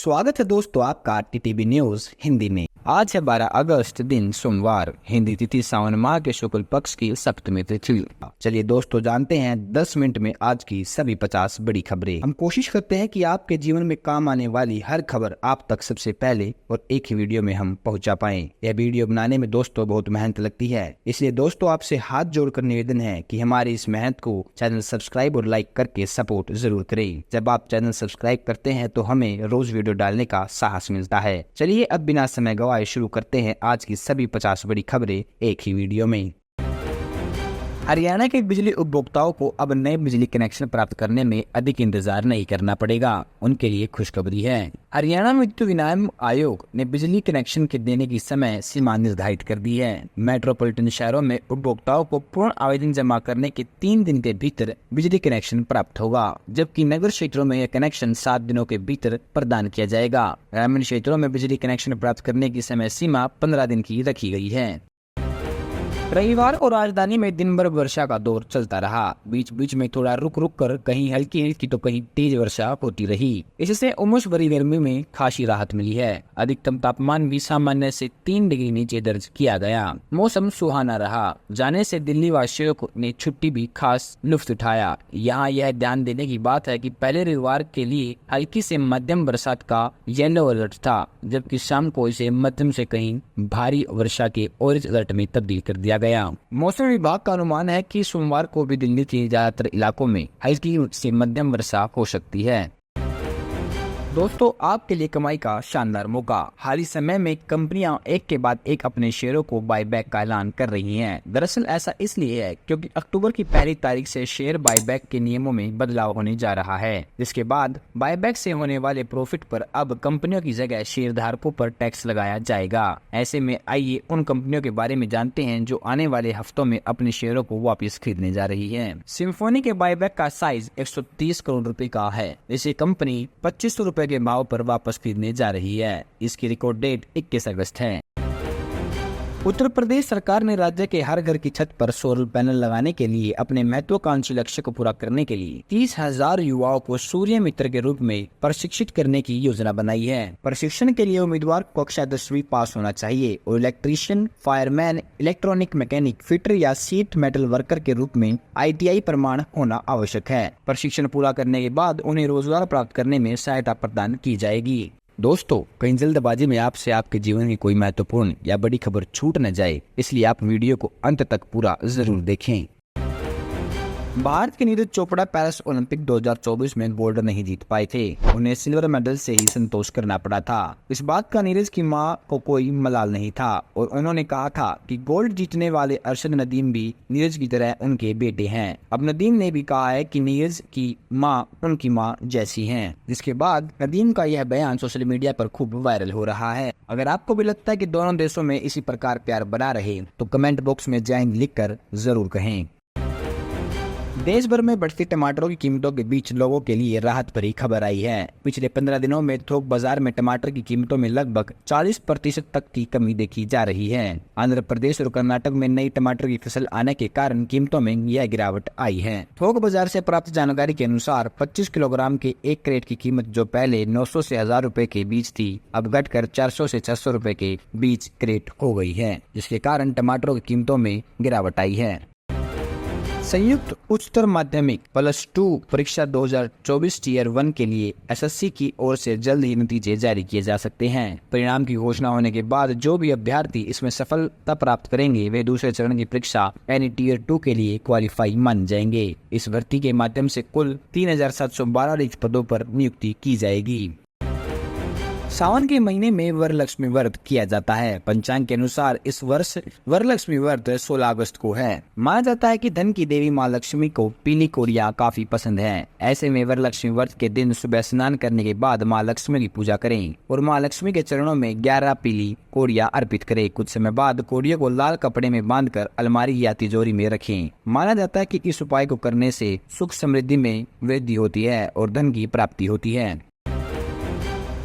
स्वागत है दोस्तों आपका टीटीवी न्यूज हिंदी में। आज है 12 अगस्त दिन सोमवार, हिंदी तिथि सावन माह के शुक्ल पक्ष की सप्तमी तिथि। चलिए दोस्तों जानते हैं 10 मिनट में आज की सभी 50 बड़ी खबरें। हम कोशिश करते हैं कि आपके जीवन में काम आने वाली हर खबर आप तक सबसे पहले और एक ही वीडियो में हम पहुंचा पाएं। यह वीडियो बनाने में दोस्तों बहुत मेहनत लगती है, इसलिए दोस्तों आपसे हाथ जोड़कर निवेदन है कि हमारी इस मेहनत को चैनल सब्सक्राइब और लाइक करके सपोर्ट जरूर करें। जब आप चैनल सब्सक्राइब करते हैं तो हमें रोज वीडियो डालने का साहस मिलता है। चलिए अब बिना समय गवाए शुरू करते हैं आज की सभी 50 बड़ी खबरें एक ही वीडियो में। हरियाणा के बिजली उपभोक्ताओं को अब नए बिजली कनेक्शन प्राप्त करने में अधिक इंतजार नहीं करना पड़ेगा। उनके लिए खुशखबरी है। हरियाणा विद्युत विनियम आयोग ने बिजली कनेक्शन के देने की समय सीमा निर्धारित कर दी है। मेट्रोपॉलिटन शहरों में उपभोक्ताओं को पूर्ण आवेदन जमा करने के 3 दिन के भीतर बिजली कनेक्शन प्राप्त होगा, जबकि नगर क्षेत्रों में यह कनेक्शन 7 दिनों के भीतर प्रदान किया जाएगा। ग्रामीण क्षेत्रों में बिजली कनेक्शन प्राप्त करने की समय सीमा 15 दिन की रखी गई है। रविवार को राजधानी में दिन भर वर्षा का दौर चलता रहा। बीच बीच में थोड़ा रुक रुक कर कहीं हल्की हल्की तो कहीं तेज वर्षा होती रही। इससे उमस भरी गर्मी में खासी राहत मिली है। अधिकतम तापमान भी सामान्य से 3 डिग्री नीचे दर्ज किया गया। मौसम सुहाना रहा, जाने से दिल्ली वासियों ने छुट्टी भी खास लुत्फ उठाया। यहाँ यह ध्यान देने की बात है कि पहले रविवार के लिए हल्की से मध्यम बरसात का येलो अलर्ट था, जबकि शाम को इसे मध्यम से कहीं भारी वर्षा के ऑरेंज अलर्ट में तब्दील कर दिया गया। मौसम विभाग का अनुमान है कि सोमवार को भी दिल्ली के ज्यादातर इलाकों में हल्की से मध्यम वर्षा हो सकती है। दोस्तों आपके लिए कमाई का शानदार मौका। हाल ही समय में कंपनियां एक के बाद एक अपने शेयरों को बायबैक का ऐलान कर रही हैं। दरअसल ऐसा इसलिए है क्योंकि अक्टूबर की पहली तारीख से शेयर बायबैक के नियमों में बदलाव होने जा रहा है, जिसके बाद बायबैक से होने वाले प्रॉफिट पर अब कंपनियों की जगह शेयर धारकों पर टैक्स लगाया जाएगा। ऐसे में आइए उन कंपनियों के बारे में जानते हैं जो आने वाले हफ्तों में अपने शेयरों को वापस खरीदने जा रही है। सिम्फोनी के बायबैक का साइज 130 करोड़ रुपए का है, जिसे कंपनी 2500 रुपए के भाव पर वापस खरीदने जा रही है। इसकी रिकॉर्ड डेट 21 अगस्त है। उत्तर प्रदेश सरकार ने राज्य के हर घर की छत पर सोलर पैनल लगाने के लिए अपने महत्वाकांक्षी लक्ष्य को पूरा करने के लिए 30,000 युवाओं को सूर्य मित्र के रूप में प्रशिक्षित करने की योजना बनाई है। प्रशिक्षण के लिए उम्मीदवार को कक्षा 10वीं पास होना चाहिए और electrician, fireman, electronic mechanic, fitter या सीट मेटल वर्कर के रूप में ITI प्रमाण होना आवश्यक है। प्रशिक्षण पूरा करने के बाद उन्हें रोजगार प्राप्त करने में सहायता प्रदान की जाएगी। दोस्तों कहीं जल्दबाजी में आपसे आपके जीवन की कोई महत्वपूर्ण या बड़ी खबर छूट न जाए, इसलिए आप वीडियो को अंत तक पूरा जरूर देखें। भारत के नीरज चोपड़ा पेरिस ओलंपिक 2024 में गोल्ड नहीं जीत पाए थे। उन्हें सिल्वर मेडल से ही संतोष करना पड़ा था। इस बात का नीरज की मां को कोई मलाल नहीं था और उन्होंने कहा था कि गोल्ड जीतने वाले अरशद नदीम भी नीरज की तरह उनके बेटे हैं। अब नदीम ने भी कहा है कि नीरज की मां उनकी मां जैसी हैं, जिसके बाद नदीम का यह बयान सोशल मीडिया पर खूब वायरल हो रहा है। अगर आपको भी लगता है कि दोनों देशों में इसी प्रकार प्यार बना रहे तो कमेंट बॉक्स में जय हिंद लिखकर जरूर कहें। देश भर में बढ़ती टमाटरों की कीमतों के बीच लोगों के लिए राहत भरी खबर आई है। पिछले 15 दिनों में थोक बाजार में टमाटर की कीमतों में लगभग 40% तक की कमी देखी जा रही है। आंध्र प्रदेश और कर्नाटक में नई टमाटर की फसल आने के कारण कीमतों में यह गिरावट आई है। थोक बाजार से प्राप्त जानकारी के अनुसार 25 किलोग्राम के एक क्रेट की कीमत जो पहले 900 से 1000 रुपए के बीच थी, अब घटकर 400 से 600 रुपए के बीच क्रेट हो गई है, जिसके कारण टमाटरों की कीमतों में गिरावट आई है। संयुक्त उच्चतर माध्यमिक +2 परीक्षा 2024 टियर 1 के लिए SSC की ओर से जल्द ही नतीजे जारी किए जा सकते हैं। परिणाम की घोषणा होने के बाद जो भी अभ्यर्थी इसमें सफलता प्राप्त करेंगे वे दूसरे चरण की परीक्षा यानी टियर 2 के लिए क्वालिफाई मान जाएंगे। इस भर्ती के माध्यम से कुल 3712 रिक्त पदों पर नियुक्ति की जाएगी। सावन के महीने में वरलक्ष्मी व्रत किया जाता है। पंचांग के अनुसार इस वर्ष वरलक्ष्मी व्रत 16 अगस्त को है। माना जाता है कि धन की देवी माँ लक्ष्मी को पीली कोरिया काफी पसंद है। ऐसे में वरलक्ष्मी व्रत के दिन सुबह स्नान करने के बाद माँ लक्ष्मी की पूजा करें और माँ लक्ष्मी के चरणों में 11 पीली कोरिया अर्पित करें। कुछ समय बाद कोरिया को लाल कपड़े में बांधकर अलमारी या तिजोरी में रखें। माना जाता है कि इस उपाय को करने से सुख समृद्धि में वृद्धि होती है और धन की प्राप्ति होती है।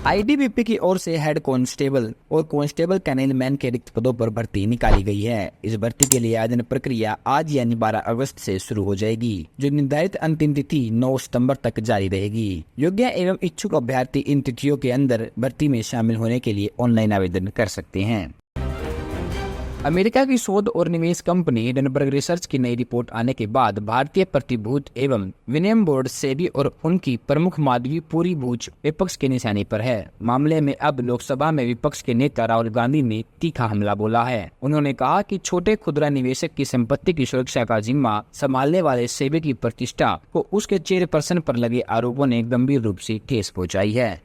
आईटीबीपी की ओर से हेड कांस्टेबल और कांस्टेबल कैनेलमैन के रिक्त पदों पर भर्ती निकाली गई है। इस भर्ती के लिए आवेदन प्रक्रिया आज यानी 12 अगस्त से शुरू हो जाएगी, जो निर्धारित अंतिम तिथि 9 सितंबर तक जारी रहेगी। योग्य एवं इच्छुक अभ्यर्थी इन तिथियों के अंदर भर्ती में शामिल होने के लिए ऑनलाइन आवेदन कर सकते हैं। अमेरिका की शोध और निवेश कंपनी हिंडनबर्ग रिसर्च की नई रिपोर्ट आने के बाद भारतीय प्रतिभूति एवं विनिमय बोर्ड सेबी और उनकी प्रमुख माधवी पूरी भूज विपक्ष के निशाने पर है। मामले में अब लोकसभा में विपक्ष के नेता राहुल गांधी ने तीखा हमला बोला है। उन्होंने कहा कि छोटे खुदरा निवेशक की संपत्ति की सुरक्षा का जिम्मा संभालने वाले सेबी की प्रतिष्ठा को उसके चेयरपर्सन पर लगे आरोपों ने गंभीर रूप से ठेस पहुँचाई है।